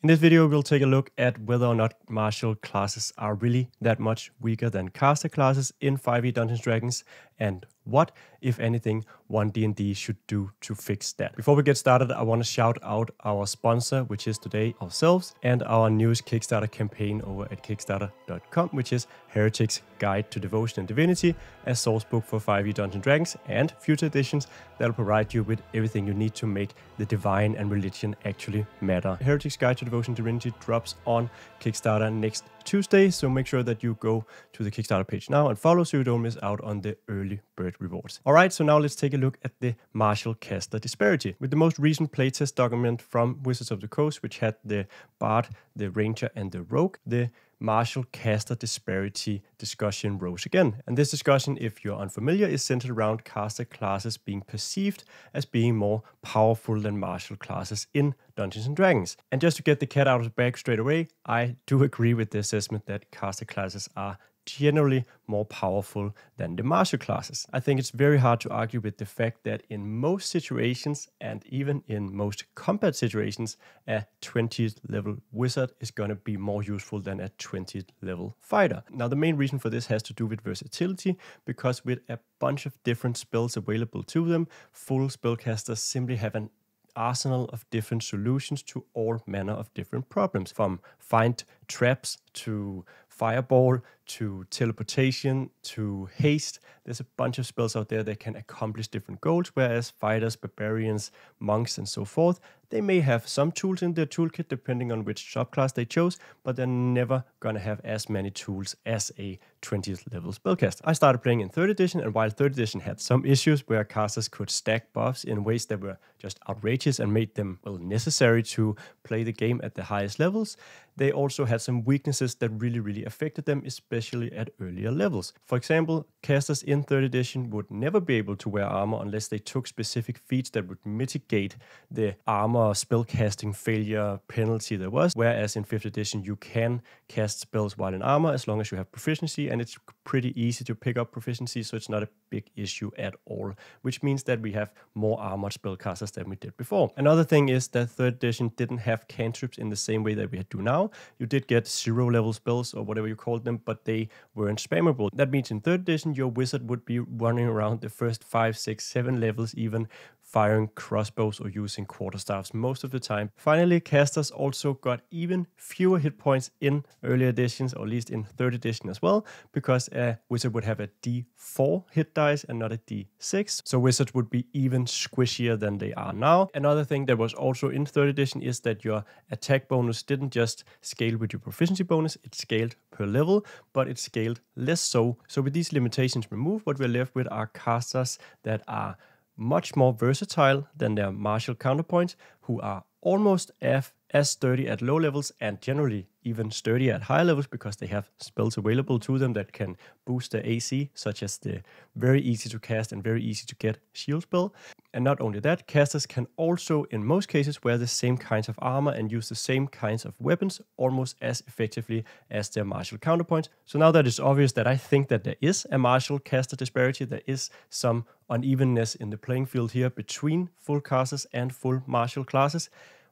In this video, we'll take a look at whether or not martial classes are really that much weaker than caster classes in 5e Dungeons & Dragons, and what, if anything, One D&D should do to fix that. Before we get started, I want to shout out our sponsor, which is today ourselves, and our newest Kickstarter campaign over at kickstarter.com, which is HERETIC'S Guide to Devotion and Divinity, a source book for 5e Dungeons & Dragons and future editions that'll provide you with everything you need to make the divine and religion actually matter. HERETIC'S Guide to Devotion and Divinity drops on Kickstarter next Tuesday, so make sure that you go to the Kickstarter page now and follow so you don't miss out on the early bird rewards. Alright, so now let's take a look at the martial caster disparity. With the most recent playtest document from Wizards of the Coast, which had the Bard, the Ranger, and the Rogue, the martial caster disparity discussion rose again. And this discussion, if you're unfamiliar, is centered around caster classes being perceived as being more powerful than martial classes in Dungeons & Dragons. And just to get the cat out of the bag straight away, I do agree with the assessment that caster classes are generally more powerful than the martial classes. I think it's very hard to argue with the fact that in most situations, and even in most combat situations, a 20th level wizard is going to be more useful than a 20th level fighter. Now, the main reason for this has to do with versatility, because with a bunch of different spells available to them, full spellcasters simply have an arsenal of different solutions to all manner of different problems, from find traps to fireball to teleportation to haste. There's a bunch of spells out there that can accomplish different goals, whereas fighters, barbarians, monks, and so forth, they may have some tools in their toolkit depending on which subclass they chose, but they're never gonna have as many tools as a 20th level spellcaster. I started playing in 3rd edition, and while 3rd edition had some issues where casters could stack buffs in ways that were just outrageous and made them, well, necessary to play the game at the highest levels, they also had some weaknesses that really affected them, especially at earlier levels. For example, casters in 3rd edition would never be able to wear armor unless they took specific feats that would mitigate the armor spellcasting failure penalty there was, whereas in 5th edition you can cast spells while in armor as long as you have proficiency, and it's pretty easy to pick up proficiency, so it's not a big issue at all, which means that we have more armored spellcasters than we did before. Another thing is that 3rd edition didn't have cantrips in the same way that we do now. You did get 0 level spells or whatever you called them, but they weren't spammable. That means in 3rd edition your wizard would be running around the first 5, 6, 7 levels even, firing crossbows or using quarterstaffs most of the time. Finally, casters also got even fewer hit points in early editions, or at least in 3rd edition as well, because a wizard would have a D4 hit dice and not a D6, so wizards would be even squishier than they are now. Another thing that was also in 3rd edition is that your attack bonus didn't just scale with your proficiency bonus, it scaled per level, but it scaled less so. So with these limitations removed, what we're left with are casters that are much more versatile than their martial counterpoints, who are almost as sturdy at low levels and generally even sturdy at higher levels because they have spells available to them that can boost their AC, such as the very easy to cast and very easy to get shield spell. And not only that, casters can also in most cases wear the same kinds of armor and use the same kinds of weapons almost as effectively as their martial counterpoints. So now that it's obvious that I think that there is a martial caster disparity, there is some unevenness in the playing field here between full casters and full martial classes.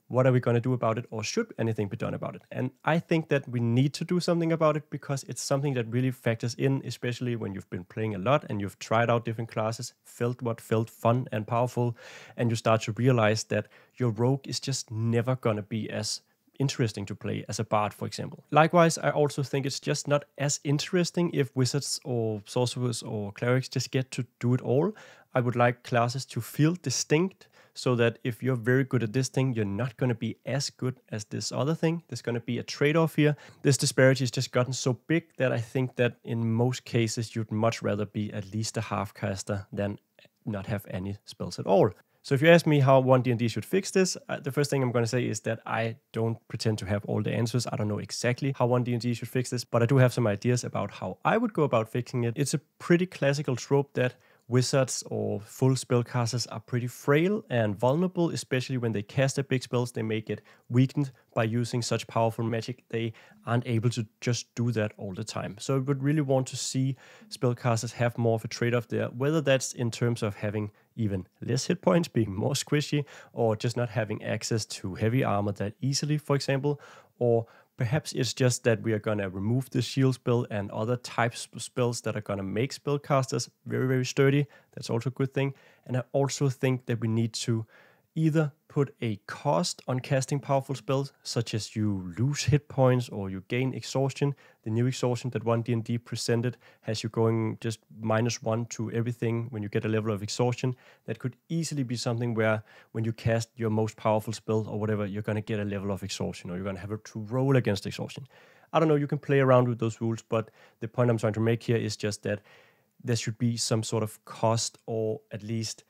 What are we going to do about it, or should anything be done about it? And I think that we need to do something about it because it's something that really factors in, especially when you've been playing a lot and you've tried out different classes, felt what felt fun and powerful, and you start to realize that your rogue is just never going to be as interesting to play as a bard, for example. Likewise, I also think it's just not as interesting if wizards or sorcerers or clerics just get to do it all. I would like classes to feel distinct, so that if you're very good at this thing, you're not going to be as good as this other thing. There's going to be a trade-off here. This disparity has just gotten so big that I think that in most cases you'd much rather be at least a half caster than not have any spells at all. So if you ask me how One D&D should fix this, the first thing I'm going to say is that I don't pretend to have all the answers. I don't know exactly how One D&D should fix this, but I do have some ideas about how I would go about fixing it. It's a pretty classical trope that wizards or full spellcasters are pretty frail and vulnerable, especially when they cast their big spells. They may get weakened by using such powerful magic. They aren't able to just do that all the time. So I would really want to see spellcasters have more of a trade-off there, whether that's in terms of having even less hit points, being more squishy, or just not having access to heavy armor that easily, for example, or perhaps it's just that we are going to remove the shield spell and other types of spells that are going to make spellcasters very, very sturdy. That's also a good thing. And I also think that we need to either put a cost on casting powerful spells, such as you lose hit points or you gain exhaustion. The new exhaustion that One D&D presented has you going just -1 to everything when you get a level of exhaustion. That could easily be something where when you cast your most powerful spell or whatever, you're going to get a level of exhaustion, or you're going to have to roll against exhaustion. I don't know, you can play around with those rules, but the point I'm trying to make here is just that there should be some sort of cost, or at least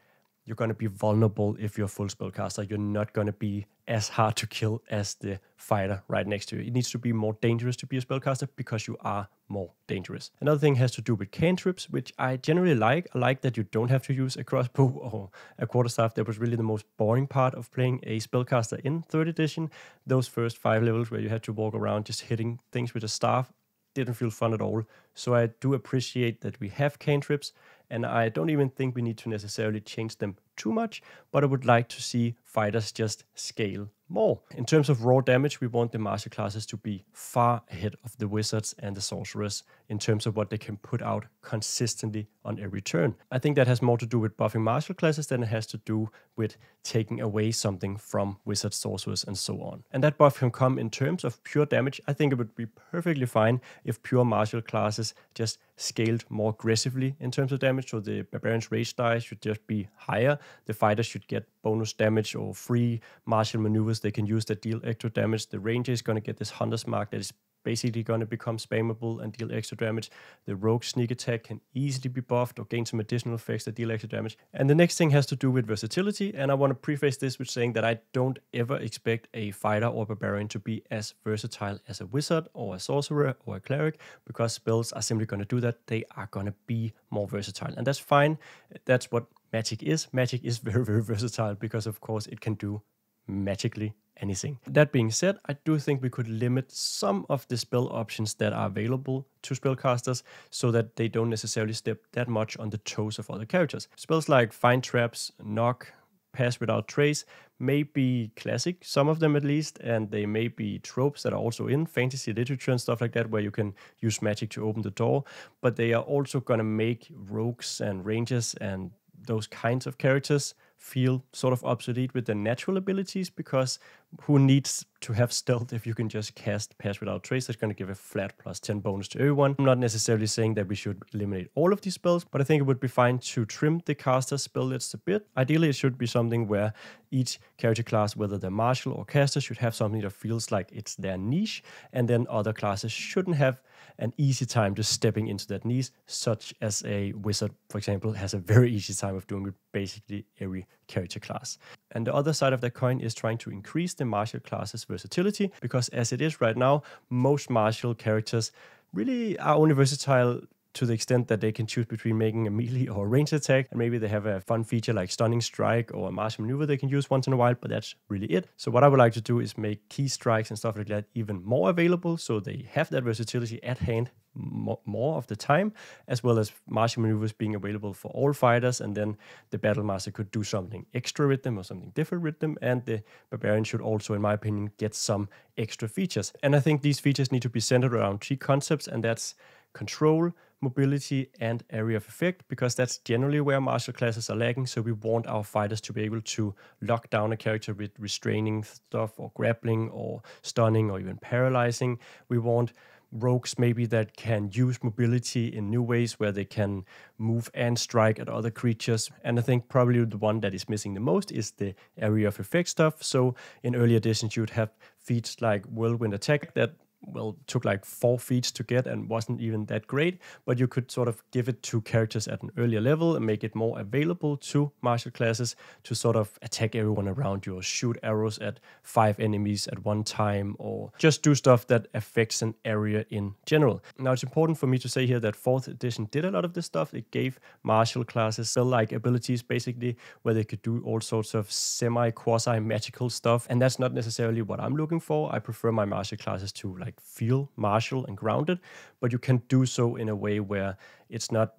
you're going to be vulnerable if you're a full spellcaster. You're not going to be as hard to kill as the fighter right next to you. It needs to be more dangerous to be a spellcaster because you are more dangerous. Another thing has to do with cantrips, which I generally like. I like that you don't have to use a crossbow or a quarterstaff. That was really the most boring part of playing a spellcaster in 3rd edition. Those first 5 levels where you had to walk around just hitting things with a staff didn't feel fun at all. So I do appreciate that we have cantrips, and I don't even think we need to necessarily change them too much, but I would like to see fighters just scale more. In terms of raw damage, we want the martial classes to be far ahead of the wizards and the sorcerers in terms of what they can put out consistently on every turn. I think that has more to do with buffing martial classes than it has to do with taking away something from wizards, sorcerers, and so on. And that buff can come in terms of pure damage. I think it would be perfectly fine if pure martial classes just scaled more aggressively in terms of damage. So the barbarian's rage die should just be higher. The fighters should get bonus damage or free martial maneuvers they can use that deal extra damage. The ranger is going to get this hunter's mark that is basically going to become spammable and deal extra damage. The rogue sneak attack can easily be buffed or gain some additional effects that deal extra damage. And the next thing has to do with versatility, and I want to preface this with saying that I don't ever expect a fighter or barbarian to be as versatile as a wizard or a sorcerer or a cleric, because spells are simply going to do that. They are going to be more versatile, and that's fine. That's what magic is. Magic is very, very versatile because, of course, it can do magically anything. That being said, I do think we could limit some of the spell options that are available to spellcasters so that they don't necessarily step that much on the toes of other characters. Spells like Find Traps, Knock, Pass Without Trace may be classic, some of them at least, and they may be tropes that are also in fantasy literature and stuff like that, where you can use magic to open the door, but they are also going to make rogues and rangers and those kinds of characters feel sort of obsolete with their natural abilities, because who needs to have stealth if you can just cast Pass Without Trace? That's going to give a flat +10 bonus to everyone. I'm not necessarily saying that we should eliminate all of these spells, but I think it would be fine to trim the caster's spell list a bit. Ideally, it should be something where each character class, whether they're martial or caster, should have something that feels like it's their niche, and then other classes shouldn't have an easy time just stepping into that niche, such as a wizard, for example, has a very easy time of doing with basically every character class. And the other side of that coin is trying to increase the martial class's versatility, because as it is right now, most martial characters really are only versatile to the extent that they can choose between making a melee or a ranged attack, and maybe they have a fun feature like Stunning Strike or a martial maneuver they can use once in a while, but that's really it. So what I would like to do is make key strikes and stuff like that even more available, so they have that versatility at hand more of the time, as well as martial maneuvers being available for all fighters, and then the battle master could do something extra with them or something different with them, and the barbarian should also, in my opinion, get some extra features. And I think these features need to be centered around 3 concepts, and that's control, mobility, and area of effect, because that's generally where martial classes are lacking. So we want our fighters to be able to lock down a character with restraining stuff or grappling or stunning or even paralyzing. We want rogues maybe that can use mobility in new ways, where they can move and strike at other creatures. And I think probably the one that is missing the most is the area of effect stuff. So in early editions, you'd have feats like Whirlwind Attack that well, took like 4 feats to get and wasn't even that great, but you could sort of give it to characters at an earlier level and make it more available to martial classes to sort of attack everyone around you, or shoot arrows at 5 enemies at one time, or just do stuff that affects an area in general. Now, it's important for me to say here that 4th edition did a lot of this stuff. It gave martial classes spell-like abilities, basically, where they could do all sorts of semi-quasi-magical stuff, and that's not necessarily what I'm looking for. I prefer my martial classes to like feel martial and grounded, but you can do so in a way where it's not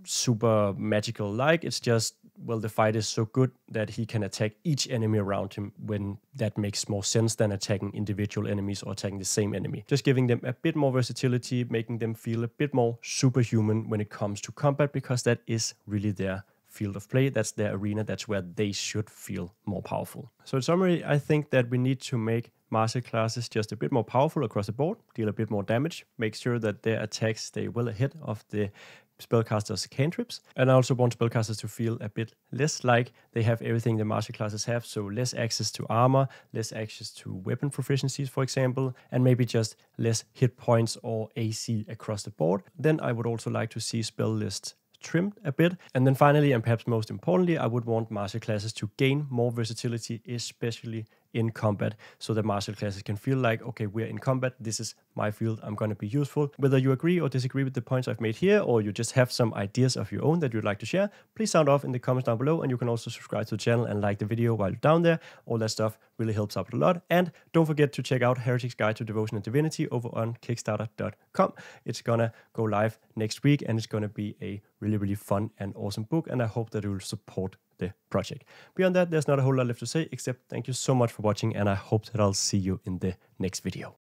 super magical like. It's just, well, the fight is so good that he can attack each enemy around him when that makes more sense than attacking individual enemies or attacking the same enemy. Just giving them a bit more versatility, making them feel a bit more superhuman when it comes to combat, because that is really their field of play. That's their arena. That's where they should feel more powerful. So in summary, I think that we need to make martial classes just a bit more powerful across the board, deal a bit more damage, make sure that their attacks stay well ahead of the spellcasters' cantrips, and I also want spellcasters to feel a bit less like they have everything the martial classes have, so less access to armor, less access to weapon proficiencies, for example, and maybe just less hit points or AC across the board. Then I would also like to see spell lists trimmed a bit. And then finally, and perhaps most importantly, I would want martial classes to gain more versatility, especially in combat, so that martial classes can feel like, okay, we're in combat, this is my field, I'm going to be useful. Whether you agree or disagree with the points I've made here, or you just have some ideas of your own that you'd like to share, please sound off in the comments down below, and you can also subscribe to the channel and like the video while you're down there. All that stuff really helps out a lot. And don't forget to check out Heretic's Guide to Devotion and Divinity over on Kickstarter.com. It's gonna go live next week, and it's gonna be a really, really fun and awesome book, and I hope that you will support the project. Beyond that, there's not a whole lot left to say, except thank you so much for watching, and I hope that I'll see you in the next video.